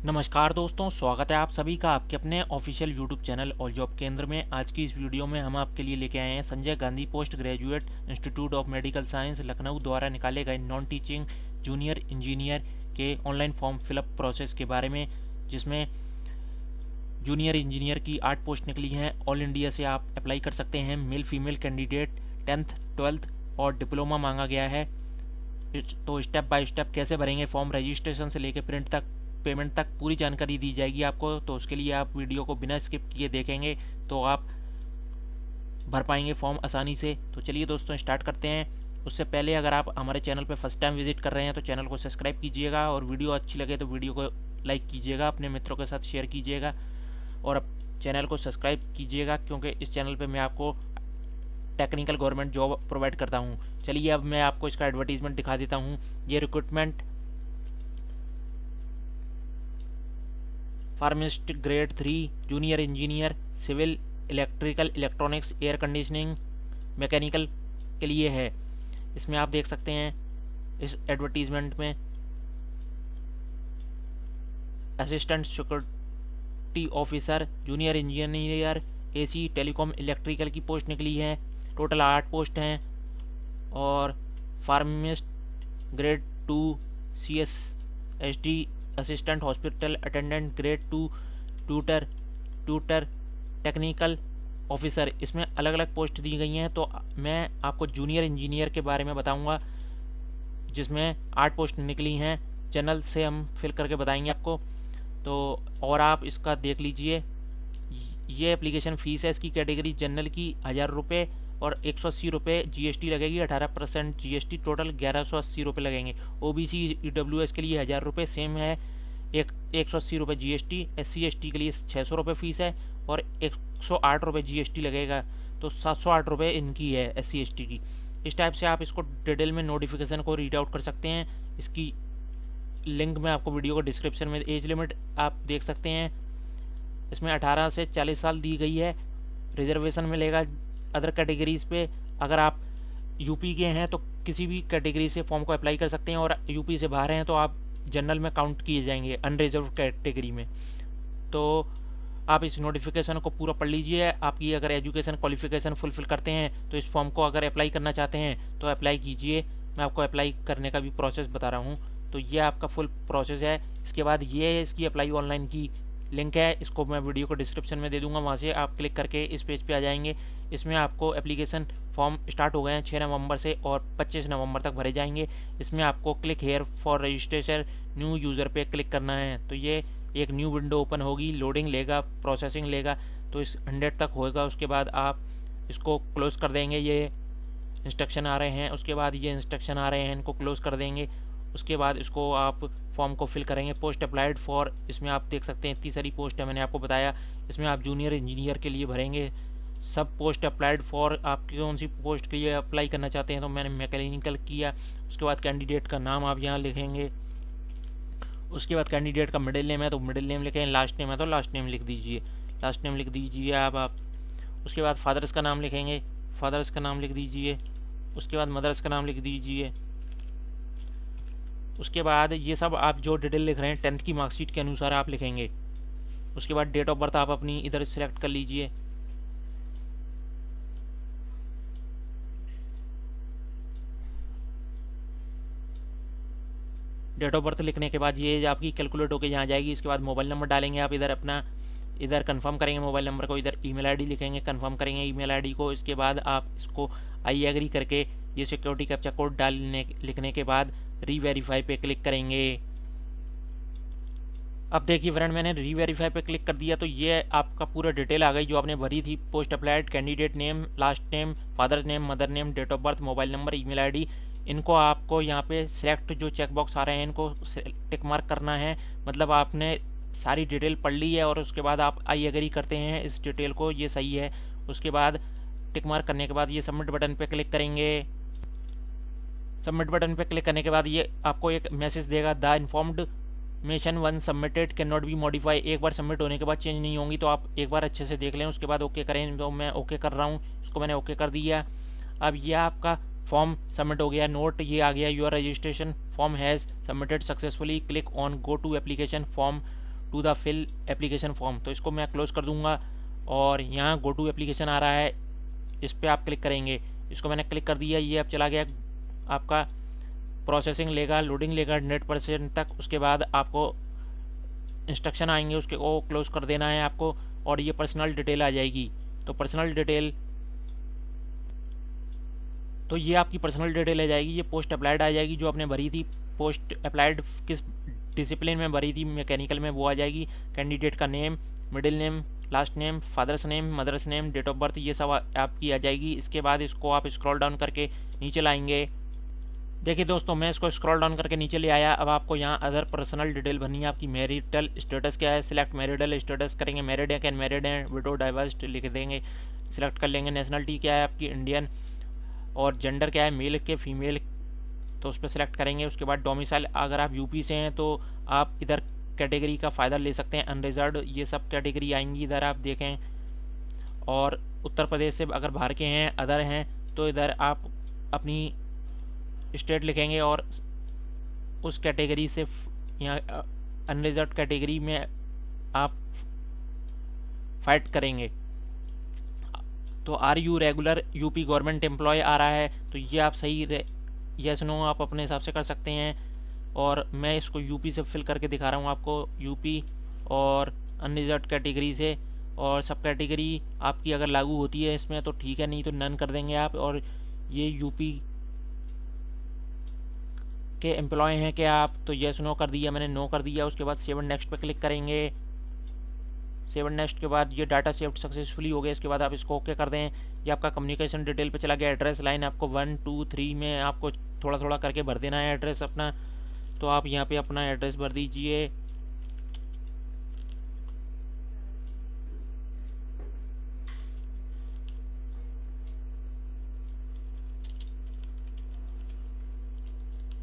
नमस्कार दोस्तों, स्वागत है आप सभी का आपके अपने official YouTube channel all job केंद्र में। आज की इस वीडियो में हम आपके लिए लेके आए हैं Sanjay Gandhi post graduate institute of medical science Lucknow द्वारा निकाले गए नॉन टीचिंग जूनियर इंजीनियर के ऑनलाइन फॉर्म फिलअप प्रोसेस के बारे में, जिसमें जूनियर इंजीनियर की 8 पोस्ट निकली हैं। ऑल इंडिया से आप अप्लाई कर सकते हैं। Male female candidate 10th 12th और डिप्लोमा मांगा गया है। तो स्टेप बाय स्टेप कैसे भरेंगे फॉर्म, रजिस्ट्रेशन से लेकर प्रिंट तक, पेमेंट तक पूरी जानकारी दी जाएगी आपको। तो उसके लिए आप वीडियो को बिना स्किप किए देखेंगे तो आप भर पाएंगे फॉर्म आसानी से। तो चलिए दोस्तों स्टार्ट करते हैं। उससे पहले अगर आप हमारे चैनल पर फर्स्ट टाइम विजिट कर रहे हैं तो चैनल को सब्सक्राइब कीजिएगा, और वीडियो अच्छी लगे तो वीडियो को लाइक कीजिएगा, अपने मित्रों के साथ शेयर कीजिएगा और चैनल को सब्सक्राइब कीजिएगा, क्योंकि इस चैनल पर मैं आपको टेक्निकल गवर्नमेंट जॉब प्रोवाइड करता हूँ। चलिए अब मैं आपको इसका एडवर्टीजमेंट दिखा देता हूँ। ये recruitment pharmacist grade 3 junior engineer civil electrical electronics air conditioning mechanical के लिए है। इसमें आप देख सकते हैं इस एडवर्टीजमेंट में assistant security officer junior engineer AC telecom electrical की पोस्ट निकली है। टोटल 8 पोस्ट हैं। और pharmacist grade 2 CSSD assistant hospital attendant grade 2 tutor technical officer, इसमें अलग अलग पोस्ट दी गई हैं। तो मैं आपको जूनियर इंजीनियर के बारे में बताऊंगा, जिसमें 8 पोस्ट निकली हैं। जनरल से हम फिल करके बताएंगे आपको। तो और आप इसका देख लीजिए। ये एप्लीकेशन फीस है इसकी कैटेगरी जनरल की 1000 रुपये और 180 रुपये GST लगेगी, 18% GST, टोटल 1180 रुपये लगेंगे। OBC EWS के लिए 1000 रुपये सेम है, 180 रुपये GST। SC ST के लिए 600 रुपये फीस है और 108 रुपये GST लगेगा। तो 708 रुपये इनकी है SC ST की। इस टाइप से आप इसको डिटेल में नोटिफिकेशन को रीड आउट कर सकते हैं। इसकी लिंक मैं आपको वीडियो को डिस्क्रिप्शन में, एज लिमिट आप देख सकते हैं। इसमें 18 से 40 साल दी गई है। रिजर्वेशन मिलेगा अदर कैटेगरीज पे। अगर आप यूपी के हैं तो किसी भी कैटेगरी से फॉर्म को अप्लाई कर सकते हैं, और यूपी से बाहर हैं तो आप जनरल में काउंट किए जाएंगे अनरिजर्व कैटेगरी में। तो आप इस नोटिफिकेशन को पूरा पढ़ लीजिए। आपकी अगर एजुकेशन क्वालिफिकेशन फुलफिल करते हैं तो इस फॉर्म को अगर अप्लाई करना चाहते हैं तो अप्लाई कीजिए। मैं आपको अप्लाई करने का भी प्रोसेस बता रहा हूँ। तो ये आपका फुल प्रोसेस है। इसके बाद ये इसकी अप्लाई ऑनलाइन की लिंक है, इसको मैं वीडियो को डिस्क्रिप्शन में दे दूंगा, वहाँ से आप क्लिक करके इस पेज पे आ जाएंगे। इसमें आपको एप्लीकेशन फॉर्म स्टार्ट हो गए हैं 6 नवंबर से और 25 नवंबर तक भरे जाएंगे। इसमें आपको click here for registration new user पे क्लिक करना है। तो ये एक न्यू विंडो ओपन होगी, लोडिंग लेगा, प्रोसेसिंग लेगा। तो इस 100 तक होएगा। उसके बाद आप इसको क्लोज कर देंगे। ये इंस्ट्रक्शन आ रहे हैं, उसके बाद ये इंस्ट्रक्शन आ रहे हैं, इनको क्लोज कर देंगे। उसके बाद इसको आप फॉर्म को फिल करेंगे। पोस्ट अप्लाइड फॉर, इसमें आप देख सकते हैं इतनी सारी पोस्ट है, मैंने आपको बताया। इसमें आप जूनियर इंजीनियर के लिए भरेंगे। सब पोस्ट अप्लाइड फॉर, आप कौन सी पोस्ट के लिए अप्लाई करना चाहते हैं, तो मैंने मैकेनिकल किया। उसके बाद कैंडिडेट का नाम आप यहाँ लिखेंगे। उसके बाद कैंडिडेट का मिडिल नेम है तो मिडिल नेम लिखें, लास्ट नेम है तो लास्ट नेम लिख दीजिए, लास्ट नेम लिख दीजिए आप। उसके बाद फादर्स का नाम लिखेंगे, फादर्स का नाम लिख दीजिए। उसके बाद मदर्स का नाम लिख दीजिए। उसके बाद ये सब आप जो डिटेल लिख रहे हैं 10th की मार्कशीट के अनुसार आप लिखेंगे। उसके बाद डेट ऑफ बर्थ आप अपनी इधर सिलेक्ट कर लीजिए। डेट ऑफ बर्थ लिखने के बाद ये आपकी कैलकुलेट होकर यहाँ जाएगी। इसके बाद मोबाइल नंबर डालेंगे आप इधर अपना, इधर कंफर्म करेंगे मोबाइल नंबर को, इधर ईमेल आईडी लिखेंगे, कंफर्म करेंगे ईमेल आईडी को। इसके बाद आप इसको आई एग्री करके ये सिक्योरिटी कैप्चा कोड लिखने के बाद रीवेरीफाई पे क्लिक करेंगे। अब देखिए फ्रेंड, मैंने रीवेरीफाई पे क्लिक कर दिया तो ये आपका पूरा डिटेल आ गई जो आपने भरी थी। Post applied, candidate name, last name, father name, mother name, date of birth, mobile number, email ID. इनको आपको यहाँ पे सिलेक्ट जो चेक बॉक्स आ रहे हैं इनको टिक मार्क करना है। मतलब आपने सारी डिटेल पढ़ ली है और उसके बाद आप आई एग्री करते हैं इस डिटेल को, ये सही है। उसके बाद टिक मार्क करने के बाद ये सबमिट बटन पे क्लिक करेंगे। सबमिट बटन पे क्लिक करने के बाद ये आपको एक मैसेज देगा, the information one submitted can not be modify. एक बार सबमिट होने के बाद चेंज नहीं होंगी, तो आप एक बार अच्छे से देख लें, उसके बाद ओके करें। तो मैं ओके कर रहा हूँ, इसको मैंने ओके कर दिया। अब ये आपका फॉर्म सबमिट हो गया। नोट ये आ गया, your registration form has submitted successfully, click on go to application form to the fill application form. तो इसको मैं क्लोज कर दूंगा और यहाँ गो टू एप्लीकेशन आ रहा है, इस पर आप क्लिक करेंगे। इसको मैंने क्लिक कर दिया, ये अब चला गया आपका, प्रोसेसिंग लेगा, लोडिंग लेगा 100% तक। उसके बाद आपको इंस्ट्रक्शन आएंगे, उसके को क्लोज कर देना है आपको और ये पर्सनल डिटेल आ जाएगी। तो पर्सनल डिटेल, तो ये आपकी पर्सनल डिटेल आ जाएगी। ये पोस्ट अप्लाइड आ जाएगी जो आपने भरी थी, पोस्ट अप्लाइड किस डिसिप्लिन में भरी थी, मैकेनिकल में, वो आ जाएगी। कैंडिडेट का name, middle name, last name, father's name, mother's name, date of birth, ये सब आपकी आ जाएगी। इसके बाद इसको आप स्क्रॉल डाउन करके नीचे लाएंगे। देखिए दोस्तों, मैं इसको स्क्रॉल डाउन करके नीचे ले आया। अब आपको यहाँ अदर पर्सनल डिटेल भरनी है। आपकी मैरिटल स्टेटस क्या है, सिलेक्ट मैरिटल स्टेटस करेंगे, मैरिड है, कैन मैरिड है, विडो, डाइवर्स्ड लिख देंगे, सिलेक्ट कर लेंगे। नेशनलिटी क्या है आपकी, इंडियन, और जेंडर क्या है, मेल के फीमेल, तो उस पर सिलेक्ट करेंगे। उसके बाद डोमिसाइल, अगर आप यूपी से हैं तो आप इधर कैटेगरी का फ़ायदा ले सकते हैं, अनरिजर्व्ड, ये सब कैटेगरी आएंगी इधर आप देखें। और उत्तर प्रदेश से अगर बाहर के हैं, अदर हैं, तो इधर आप अपनी स्टेट लिखेंगे और उस कैटेगरी से यहाँ अनरिजर्व्ड कैटेगरी में आप फाइट करेंगे। तो are you regular UP government employ आ रहा है, तो ये आप सही यस नो आप अपने हिसाब से कर सकते हैं। और मैं इसको यूपी से फिल करके दिखा रहा हूँ आपको, यूपी और अनरिजर्व्ड कैटेगरी से। और सब कैटेगरी आपकी अगर लागू होती है इसमें तो ठीक है, नहीं तो नन कर देंगे आप। और ये यूपी के एम्प्लॉय हैं क्या आप, तो यस नो कर दिया मैंने, नो कर दिया। उसके बाद सेव नेक्स्ट पे क्लिक करेंगे। सेव नेक्स्ट के बाद ये डाटा सेव सक्सेसफुली हो गया। इसके बाद आप इसको ओके कर दें। ये आपका कम्युनिकेशन डिटेल पे चला गया। एड्रेस लाइन आपको 1 2 3 में आपको थोड़ा थोड़ा करके भर देना है एड्रेस अपना। तो आप यहाँ पे अपना एड्रेस भर दीजिए।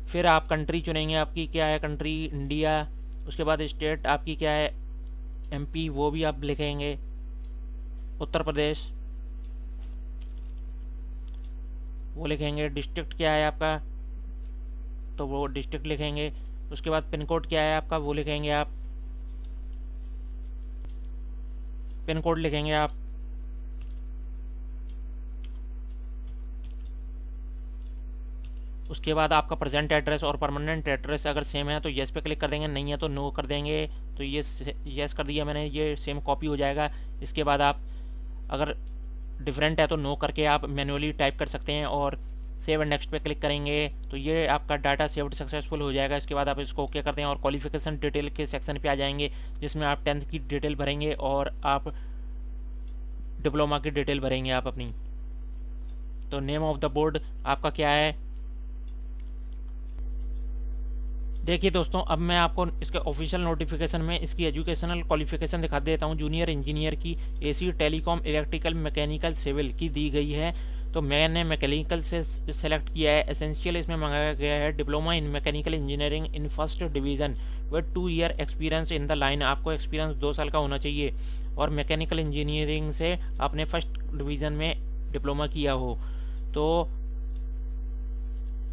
फिर आप कंट्री चुनेंगे, आपकी क्या है कंट्री, इंडिया। उसके बाद स्टेट आपकी क्या है, एमपी, वो भी आप लिखेंगे। उत्तर प्रदेश वो लिखेंगे। डिस्ट्रिक्ट क्या है आपका, तो वो डिस्ट्रिक्ट लिखेंगे। उसके बाद पिन कोड क्या है आपका, वो लिखेंगे आप, पिन कोड लिखेंगे आप। उसके बाद आपका प्रेजेंट एड्रेस और परमानेंट एड्रेस अगर सेम है तो येस पे क्लिक कर देंगे, नहीं है तो नो कर देंगे। तो ये येस कर दिया मैंने, ये सेम कॉपी हो जाएगा। इसके बाद आप अगर डिफरेंट है तो नो करके आप मैन्युअली टाइप कर सकते हैं और सेव एंड नेक्स्ट पे क्लिक करेंगे तो ये आपका डाटा सेव्ड सक्सेसफुल हो जाएगा। इसके बाद आप इसको ओके करते हैं और क्वालिफिकेशन डिटेल के सेक्शन पे आ जाएंगे जिसमें आप 10th की डिटेल भरेंगे और आप डिप्लोमा की डिटेल भरेंगे आप अपनी। तो नेम ऑफ द बोर्ड आपका क्या है, देखिए दोस्तों अब मैं आपको इसके ऑफिशियल नोटिफिकेशन में इसकी एजुकेशनल क्वालिफिकेशन दिखा देता हूँ। जूनियर इंजीनियर की AC telecom electrical mechanical civil की दी गई है। तो मैंने मैकेनिकल से सेलेक्ट किया है। एसेंशियल इसमें मंगाया गया है diploma in mechanical engineering in first division with 2 year experience in the line. आपको एक्सपीरियंस 2 साल का होना चाहिए और मैकेनिकल इंजीनियरिंग से आपने फर्स्ट डिवीजन में डिप्लोमा किया हो। तो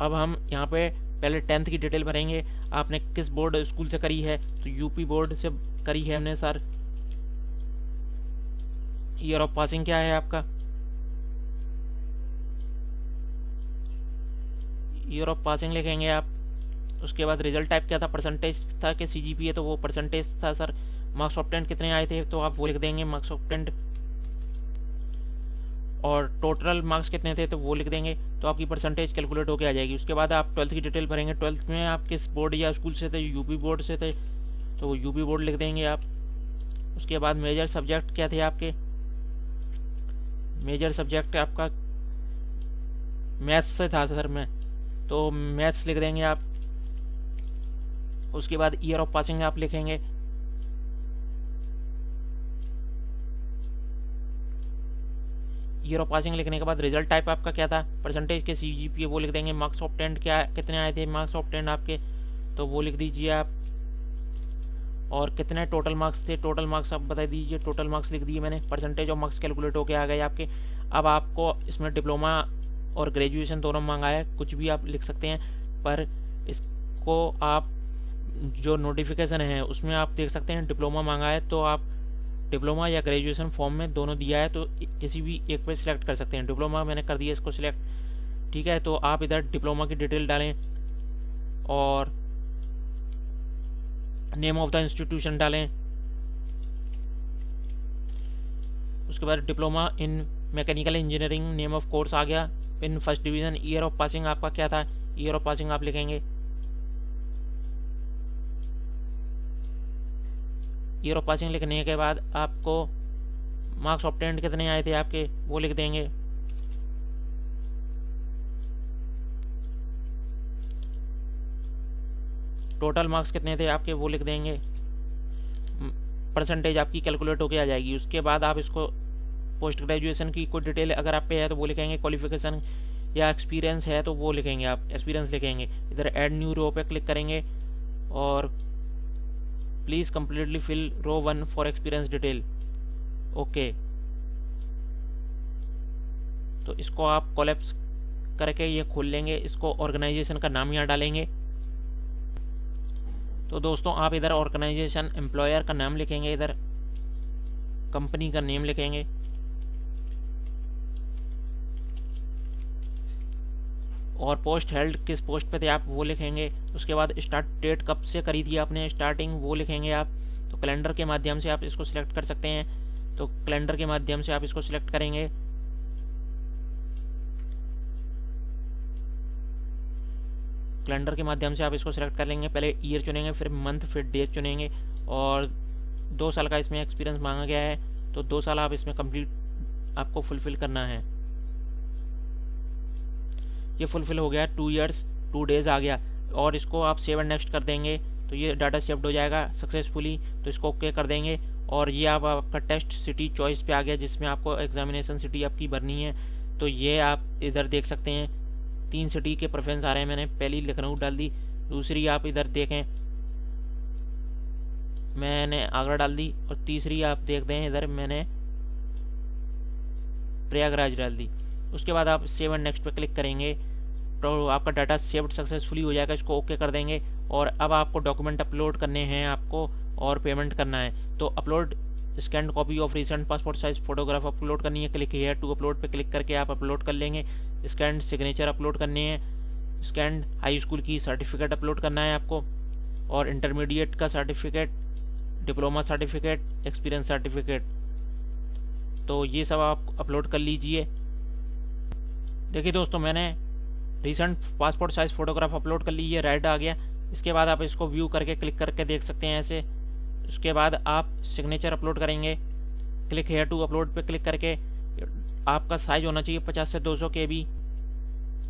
अब हम यहाँ पे पहले 10th की डिटेल भरेंगे। आपने किस बोर्ड स्कूल से करी है, तो यूपी बोर्ड से करी है हमने सर। ईयर ऑफ पासिंग क्या है आपका, ईयर ऑफ पासिंग लिखेंगे आप। उसके बाद रिजल्ट टाइप क्या था, परसेंटेज था कि सीजीपीए, तो वो परसेंटेज था सर। मार्क्स ऑब्टेंड कितने आए थे तो आप वो लिख देंगे मार्क्स ऑब्टेंड, और टोटल मार्क्स कितने थे तो वो लिख देंगे। तो आपकी परसेंटेज कैलकुलेट होकर आ जाएगी। उसके बाद आप 12th की डिटेल भरेंगे। 12th में आप किस बोर्ड या स्कूल से थे, यूपी बोर्ड से थे तो वो यूपी बोर्ड लिख देंगे आप। उसके बाद मेजर सब्जेक्ट क्या थे आपके, मेजर सब्जेक्ट आपका मैथ्स से था सर मैं, तो मैथ्स लिख देंगे आप। उसके बाद ईयर ऑफ पासिंग आप लिखेंगे। ईयर ऑफ पासिंग लिखने के बाद रिजल्ट टाइप आपका क्या था, परसेंटेज के सीजीपीए वो लिख देंगे। मार्क्स ऑब्टेंड क्या कितने आए थे मार्क्स ऑब्टेंड आपके, तो वो लिख दीजिए आप। और कितने टोटल मार्क्स थे, टोटल मार्क्स आप बता दीजिए। टोटल मार्क्स लिख दिए मैंने। परसेंटेज और मार्क्स कैलकुलेट होके आ गए आपके। अब आपको इसमें डिप्लोमा और ग्रेजुएशन दोनों मांगा है, कुछ भी आप लिख सकते हैं, पर इसको आप जो नोटिफिकेशन है उसमें आप देख सकते हैं डिप्लोमा मांगा है, तो आप डिप्लोमा या ग्रेजुएशन फॉर्म में दोनों दिया है, तो किसी भी एक पे सिलेक्ट कर सकते हैं। डिप्लोमा मैंने कर दिया इसको सिलेक्ट, ठीक है। तो आप इधर डिप्लोमा की डिटेल डालें और नेम ऑफ द इंस्टीट्यूशन डालें। उसके बाद diploma in mechanical engineering, name of course आ गया, in first division, year of passing आपका क्या था, ईयर ऑफ पासिंग आप लिखेंगे। ईयर ऑफ पासिंग लिखने के बाद आपको मार्क्स ऑब्टेन्ड कितने आए थे आपके वो लिख देंगे। टोटल मार्क्स कितने थे आपके वो लिख देंगे। परसेंटेज आपकी कैलकुलेट होके आ जाएगी। उसके बाद आप इसको पोस्ट ग्रेजुएशन की कोई डिटेल अगर आप पे है तो वो लिखेंगे, क्वालिफिकेशन या एक्सपीरियंस है तो वो लिखेंगे, आप एक्सपीरियंस लिखेंगे। इधर ऐड न्यू रो पे क्लिक करेंगे और please completely fill row 1 for experience detail, okay. तो इसको आप कोलैप्स करके ये खोल लेंगे। इसको ऑर्गेनाइजेशन का नाम यहाँ डालेंगे। तो दोस्तों आप इधर ऑर्गेनाइजेशन एम्प्लॉयर का नाम लिखेंगे, इधर कंपनी का नेम लिखेंगे और पोस्ट हेल्ड किस पोस्ट पे थे आप वो लिखेंगे। उसके बाद स्टार्ट डेट कब से करी थी आपने स्टार्टिंग वो लिखेंगे आप। तो कैलेंडर के माध्यम से आप इसको सिलेक्ट कर सकते हैं, तो कैलेंडर के माध्यम से आप इसको सिलेक्ट करेंगे। कैलेंडर के माध्यम से आप इसको सिलेक्ट कर लेंगे। पहले ईयर चुनेंगे, फिर मंथ, फिर डेट चुनेंगे और 2 साल का इसमें एक्सपीरियंस मांगा गया है, तो 2 साल आप इसमें कंप्लीट आपको फुलफिल करना है। ये फुलफिल हो गया, 2 ईयर्स 2 डेज आ गया और इसको आप सेव एंड नेक्स्ट कर देंगे तो ये डाटा सेव्ड हो जाएगा सक्सेसफुली। तो इसको ओके कर देंगे और ये आप आपका टेस्ट सिटी चॉइस पे आ गया जिसमें आपको एग्जामिनेशन सिटी आपकी भरनी है। तो ये आप इधर देख सकते हैं 3 सिटी के प्रेफरेंस आ रहे हैं। मैंने पहली लखनऊ डाल दी, दूसरी आप इधर देखें मैंने आगरा डाल दी और तीसरी आप देख दें इधर मैंने प्रयागराज डाल दी। उसके बाद आप सेव एंड नेक्स्ट पे क्लिक करेंगे तो आपका डाटा सेव्ड सक्सेसफुली हो जाएगा। इसको ओके कर देंगे और अब आपको डॉक्यूमेंट अपलोड करने हैं आपको और पेमेंट करना है। तो upload scan copy of recent passport size photograph upload करनी है। क्लिक हियर टू अपलोड पे क्लिक करके आप अपलोड कर लेंगे। स्कैन सिग्नेचर अपलोड करने हैं, स्कैन हाई स्कूल की सर्टिफिकेट अपलोड करना है आपको और इंटरमीडिएट का certificate, diploma certificate, experience certificate, तो ये सब आप अपलोड कर लीजिए। देखिए दोस्तों मैंने recent passport size photograph upload कर ली, ये रेड आ गया। इसके बाद आप इसको व्यू करके क्लिक करके देख सकते हैं ऐसे। उसके बाद आप सिग्नेचर अपलोड करेंगे, क्लिक हेयर टू अपलोड पे क्लिक करके आपका साइज होना चाहिए 50 से 200 KB।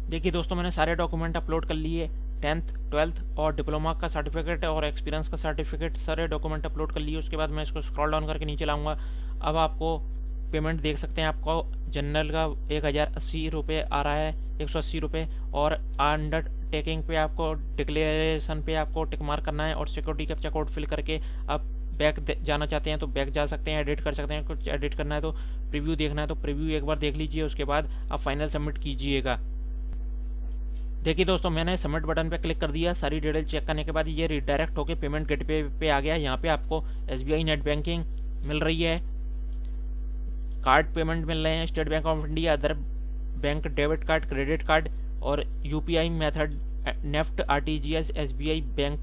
देखिए दोस्तों मैंने सारे डॉक्यूमेंट अपलोड कर लिए, 10th 12th और डिप्लोमा का सर्टिफिकेट और एक्सपीरियंस का सर्टिफिकेट, सारे डॉक्यूमेंट अपलोड कर लिए। उसके बाद मैं इसको स्क्रॉल डाउन करके नीचे लाऊंगा। अब आपको पेमेंट देख सकते हैं, आपको जनरल का 1080 रुपये आ रहा है, 180 रुपये, और अंडरटेकिंग पे आपको डिक्लेरेशन पे आपको टिक मार्क करना है और सिक्योरिटी कैप्चा कोड फिल करके आप बैक जाना चाहते हैं तो बैक जा सकते हैं, एडिट कर सकते हैं। कुछ एडिट करना है तो प्रीव्यू देखना है तो प्रीव्यू एक बार देख लीजिए, उसके बाद आप फाइनल सबमिट कीजिएगा। देखिए दोस्तों मैंने सबमिट बटन पे क्लिक कर दिया। सारी डिटेल चेक करने के बाद ये रिडायरेक्ट होकर पेमेंट गेटवे पे आ गया। यहाँ पे आपको SBI नेट बैंकिंग मिल रही है, कार्ड पेमेंट मिल रहे हैं, state bank of India, other bank debit card, credit card और UPI method, NEFT, RTGS, SBI bank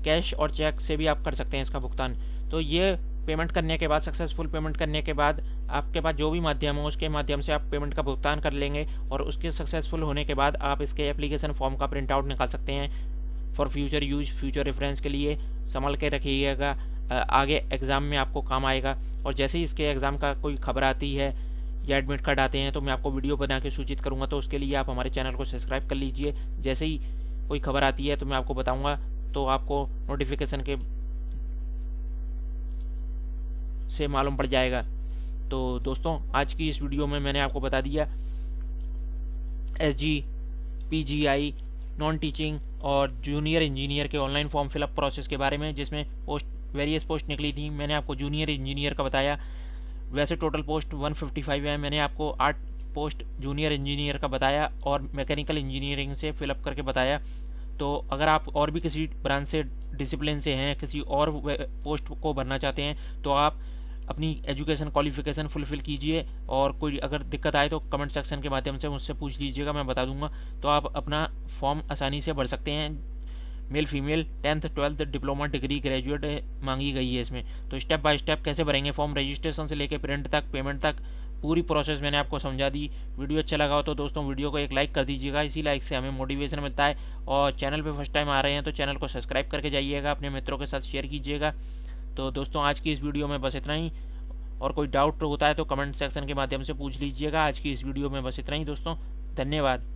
cash और चेक से भी आप कर सकते हैं इसका भुगतान। तो ये पेमेंट करने के बाद, सक्सेसफुल पेमेंट करने के बाद आपके पास जो भी माध्यम हो उसके माध्यम से आप पेमेंट का भुगतान कर लेंगे और उसके सक्सेसफुल होने के बाद आप इसके एप्लीकेशन फॉर्म का प्रिंट आउट निकाल सकते हैं for future use, future reference के लिए संभाल के रखिएगा, आगे एग्जाम में आपको काम आएगा। और जैसे ही इसके एग्जाम का कोई खबर आती है या एडमिट कार्ड आते हैं तो मैं आपको वीडियो बना के सूचित करूंगा। तो उसके लिए आप हमारे चैनल को सब्सक्राइब कर लीजिए। जैसे ही कोई खबर आती है तो मैं आपको बताऊंगा, तो आपको नोटिफिकेशन के से मालूम पड़ जाएगा। तो दोस्तों आज की इस वीडियो में मैंने आपको बता दिया SG, PGI, नॉन टीचिंग और जूनियर इंजीनियर के ऑनलाइन फॉर्म फिलअप प्रोसेस के बारे में, जिसमें वेरियस पोस्ट निकली थी। मैंने आपको जूनियर इंजीनियर का बताया। वैसे टोटल पोस्ट 155 है, मैंने आपको 8 पोस्ट जूनियर इंजीनियर का बताया और मैकेनिकल इंजीनियरिंग से फिलअप करके बताया। तो अगर आप और भी किसी ब्रांच से डिसिप्लिन से हैं, किसी और पोस्ट को भरना चाहते हैं, तो आप अपनी एजुकेशन क्वालिफिकेशन फुलफिल कीजिए, और कोई अगर दिक्कत आए तो कमेंट सेक्शन के माध्यम से मुझसे पूछ लीजिएगा, मैं बता दूंगा। तो आप अपना फॉर्म आसानी से भर सकते हैं। Male female 10th 12th diploma degree graduate मांगी गई है इसमें। तो स्टेप बाय स्टेप कैसे भरेंगे फॉर्म, रजिस्ट्रेशन से लेकर प्रिंट तक, पेमेंट तक, पूरी प्रोसेस मैंने आपको समझा दी। वीडियो अच्छा लगा हो तो दोस्तों वीडियो को एक लाइक कर दीजिएगा, इसी लाइक से हमें मोटिवेशन मिलता है। और चैनल पे फर्स्ट टाइम आ रहे हैं तो चैनल को सब्सक्राइब करके जाइएगा, अपने मित्रों के साथ शेयर कीजिएगा। तो दोस्तों आज की इस वीडियो में बस इतना ही, और कोई डाउट होता है तो कमेंट सेक्शन के माध्यम से पूछ लीजिएगा। आज की इस वीडियो में बस इतना ही दोस्तों, धन्यवाद।